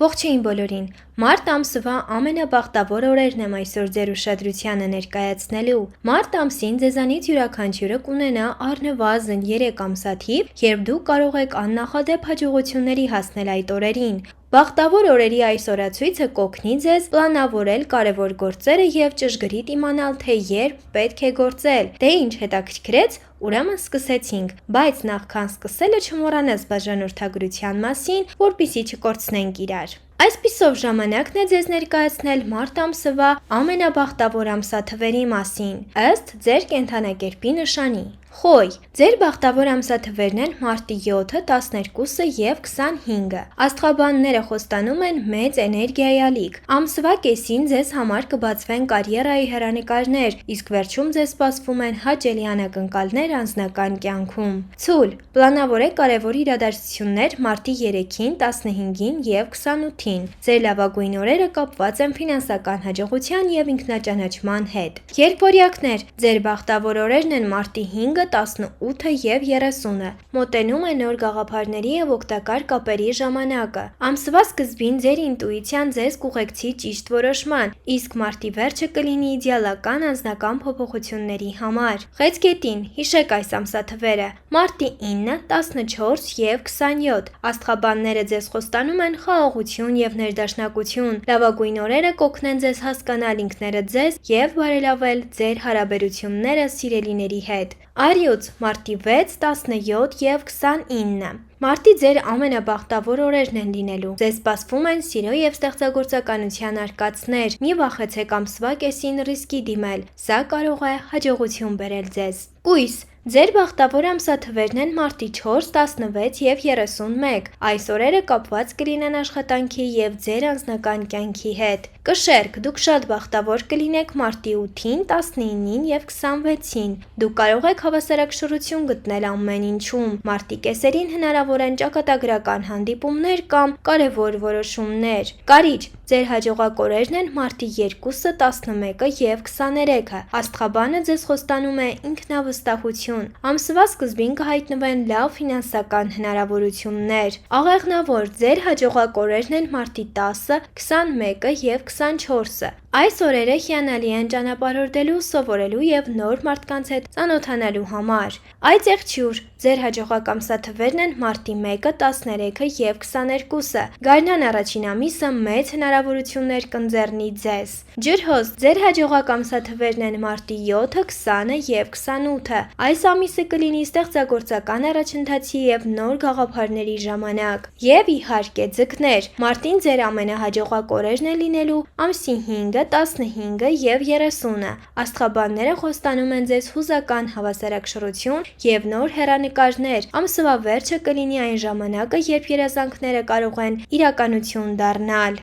Ողջույն բոլորին, մարտ ամսվա ամենաբախտավոր օրերն եմ այսօր ձեր ուշադրությանը ներկայացնելու։ Մարտ ամսին ձեզանից յուրաքանչյուրը կունենա առնվազն 3 ամսաթիվ, երբ դուք կարող եք աննախադեպ հաջողությունների հասնել այդ օրերին։ Բախտավոր օրերի այս օրացույցը կօգնի ձեզ պլանավորել կարևոր գործերը և ճշգրիտ իմանալ, թե երբ պետք է գործել։ Դե ինչ հետաքրքրեց, ուրեմն սկսեցինք, բայց նախքան սկսելը չմոռանաս բաժանորդագրության մասին, որպեսզի չկորցնենք իրար։ Այսպիսով ժամանակն է ձեզ ներկայացնել մարտ ամսվա ամենաբախտավոր ամսաթվերի մասին, ըստ ձեր կենդանակերպի նշանի։ Խոյ, ձեր բախտավոր ամսաթվերն են մարտի 7-ը, 12-ը և 25-ը։ Աստղաբանները խոստանում են մեծ էներգիայի ալիք։ Ամսվա կեսին ձեզ համար կբացվեն կարիերայի հեռանկարներ, իսկ վերջում ձեզ սպասվում են հաճելի անակնկալներ անձնական կյանքում։ Ցուլ, պլանավորեք կարևոր իրադարձություններ մարտի 3-ին, 15-ին և 28-ին։ Ձեր լավագույն օրերը կապված են ֆինանսական հաջողության և ինքնաճանաչման հետ։ Երկվորյակներ, ձեր բախտավոր օրերն են մարտի 5-ը, 18-ը և 30-ը։ Մոտենում է նոր գաղափարների և օգտակար կապերի ժամանակը։ Ամսվա սկզբին ձեր ինտուիցիան ձեզ կուղեկցի ճիշտ որոշման, իսկ մարտի վերջը կլինի իդեալական անձնական փոփոխությունների համար։ Խեցգետին, հիշեք այս ամսաթվերը՝ մարտի 9, 14 և 27։ Աստղաբանները ձեզ խոստանում են խաղաղություն և ներդաշնակություն։ Լավագույն օրերը կօգնեն ձեզ հասկանալ ինքներդ ձեզ և բարելավել ձեր հարաբերությունները սիրելիների հետ։ Արյուծ, մարտի 6, 17 և 29։ Մարտի ձեր ամենաբախտավոր օրերն են լինելու։ Ձեզ սպասվում են սիրո և ստեղծագործականության արկածներ։ Մի վախեցեք ամսվա կեսին ռիսկի դիմել, սա կարող է հաջողություն բերել ձեզ։ Կույս, ձեր բախտավոր ամսաթվերն են մարտի 4, 16 և 31։ Այս օրերը կապված կլինեն աշխատանքի և ձեր անձնական կյանքի հետ։ Կշերք, դուք շատ բախտավոր կլինեք մարտի 8-ին, 19-ին և 26-ին։ Դուք կարող եք հավասարակշռություն գտնել ամեն ինչում։ Մարտի կեսերին հնարավոր են ճակատագրական հանդիպումներ կամ կարևոր որոշումներ։ Կարիճ, ձեր հաջողակ օրերն են մարտի 2-ը, 11-ը և 23-ը։ Աստղաբանը ձեզ խոստանում է ինքնավստահություն։ Ամսվա սկզբին կհայտնվեն լավ ֆինանսական հնարավորություններ։ Աղեղնավոր, ձեր հաջողակ օրերն են մարտի 10-ը, 21-ը և 24-ը։ Այս օրերը հիանալի են ճանապարհորդելու, սովորելու և նոր մարդկանց հետ ծանոթանալու համար։ Այծեղջյուր, ձեր հաջողակ ամսաթվերն են մարտի 1-ը, 13-ը և 22-ը։ Գարնան առաջին ամիսը մեծ հնարավորություններ կընձեռնի ձեզ։ Ջրհոզ, ձեր հաջողակ ամսաթվերն են մարտի 7-ը, 20-ը և 28-ը։ Այս ամիսը կլինի ստեղծագործական առաջընթացի և նոր գաղափարների ժամանակ։ Եվ իհարկե ձկներ, մարտին ձեր ամենահաջողակ օրերն են լինելու ամսի 5-ը, 15-ը և 30-ը։ Աստղաբանները խոստանում են ձեզ հուզական հավասարակշռություն և նոր հեռանկարներ։ Ամսվա վերջը կլինի այն ժամանակը, երբ երազանքները կարող են իրականություն դառնալ։